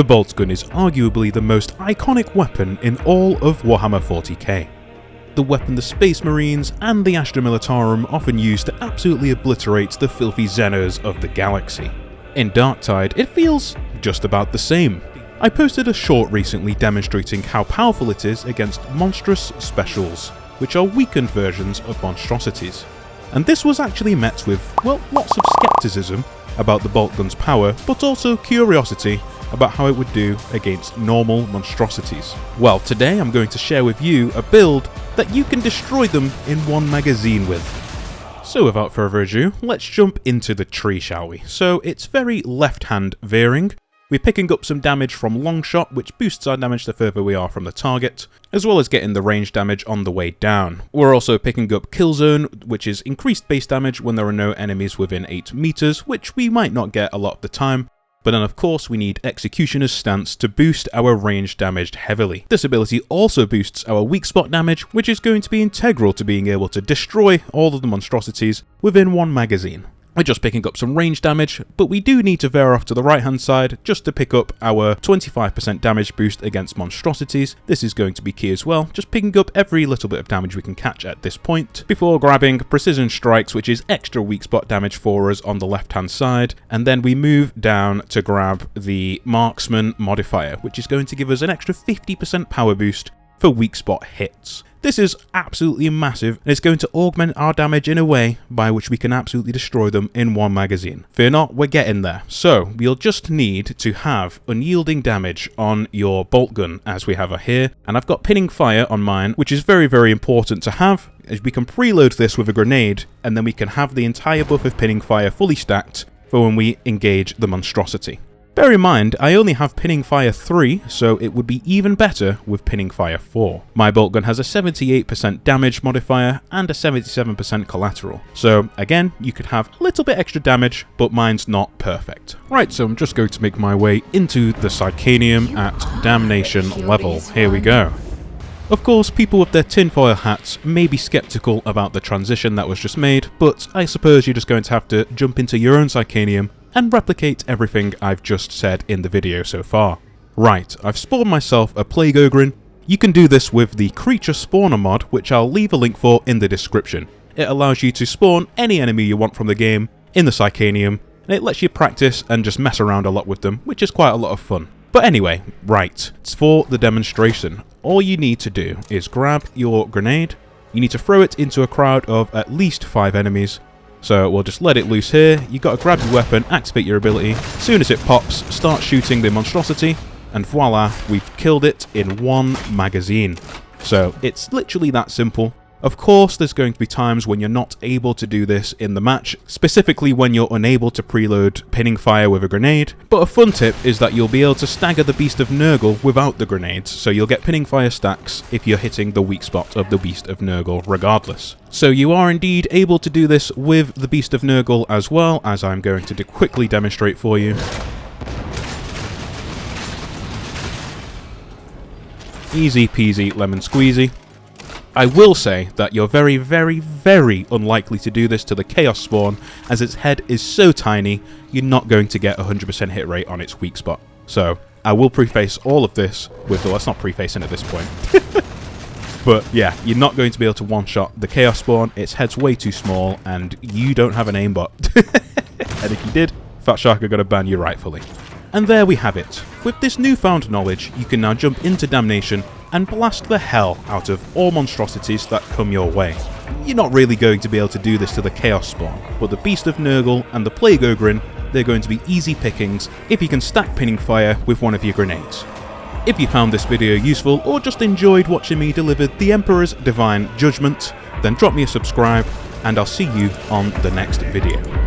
The bolt gun is arguably the most iconic weapon in all of Warhammer 40k. The weapon the Space Marines and the Astra Militarum often use to absolutely obliterate the filthy Xenos of the galaxy. In Darktide, it feels just about the same. I posted a short recently demonstrating how powerful it is against monstrous specials, which are weakened versions of Monstrosities. And this was actually met with, well, lots of skepticism about the bolt gun's power, but also curiosity about how it would do against normal Monstrosities. Well, today I'm going to share with you a build that you can destroy them in one magazine with. So without further ado, let's jump into the tree, shall we? So it's very left-hand veering. We're picking up some damage from long shot, which boosts our damage the further we are from the target, as well as getting the range damage on the way down. We're also picking up kill zone, which is increased base damage when there are no enemies within 8 meters, which we might not get a lot of the time. But then of course we need Executioner's Stance to boost our range damage heavily. This ability also boosts our weak spot damage, which is going to be integral to being able to destroy all of the Monstrosities within one magazine. We're just picking up some range damage, but we do need to veer off to the right hand side just to pick up our 25% damage boost against Monstrosities. This is going to be key as well, just picking up every little bit of damage we can catch at this point, before grabbing Precision Strikes, which is extra weak spot damage for us on the left hand side, and then we move down to grab the Marksman modifier, which is going to give us an extra 50% power boost for weak spot hits. This is absolutely massive, and it's going to augment our damage in a way by which we can absolutely destroy them in one magazine. Fear not, we're getting there. So, we'll just need to have unyielding damage on your bolt gun, as we have here, and I've got pinning fire on mine, which is very, very important to have, as we can preload this with a grenade, and then we can have the entire buff of pinning fire fully stacked for when we engage the monstrosity. Bear in mind, I only have Pinning Fire 3, so it would be even better with Pinning Fire 4. My bolt gun has a 78% damage modifier and a 77% collateral. So again, you could have a little bit extra damage, but mine's not perfect. Right, so I'm just going to make my way into the Psychanium at Damnation level. Here we go. Of course, people with their tinfoil hats may be skeptical about the transition that was just made, but I suppose you're just going to have to jump into your own Psychanium and replicate everything I've just said in the video so far. Right, I've spawned myself a Plague Ogrin. You can do this with the Creature Spawner mod, which I'll leave a link for in the description. It allows you to spawn any enemy you want from the game in the Psychanium, and it lets you practice and just mess around a lot with them, which is quite a lot of fun. But anyway, right, it's for the demonstration. All you need to do is grab your grenade, you need to throw it into a crowd of at least 5 enemies. So we'll just let it loose here. You got to grab your weapon, activate your ability. As soon as it pops, start shooting the monstrosity, and voila, we've killed it in one magazine. So it's literally that simple. Of course, there's going to be times when you're not able to do this in the match, specifically when you're unable to preload Pinning Fire with a grenade, but a fun tip is that you'll be able to stagger the Beast of Nurgle without the grenades, so you'll get Pinning Fire stacks if you're hitting the weak spot of the Beast of Nurgle regardless. So you are indeed able to do this with the Beast of Nurgle as well, as I'm going to quickly demonstrate for you. Easy peasy lemon squeezy. I will say that you're very, very, very unlikely to do this to the Chaos Spawn, as its head is so tiny, you're not going to get 100% hit rate on its weak spot. So, I will preface all of this with, well, it's not prefacing at this point. But yeah, you're not going to be able to one-shot the Chaos Spawn, its head's way too small, and you don't have an aimbot. And if you did, fatshark are going to ban you rightfully. And there we have it. With this newfound knowledge, you can now jump into Damnation and blast the hell out of all monstrosities that come your way. You're not really going to be able to do this to the Chaos Spawn, but the Beast of Nurgle and the Plague Ogrin, they're going to be easy pickings if you can stack Pinning Fire with one of your grenades. If you found this video useful or just enjoyed watching me deliver the Emperor's Divine Judgment, then drop me a subscribe and I'll see you on the next video.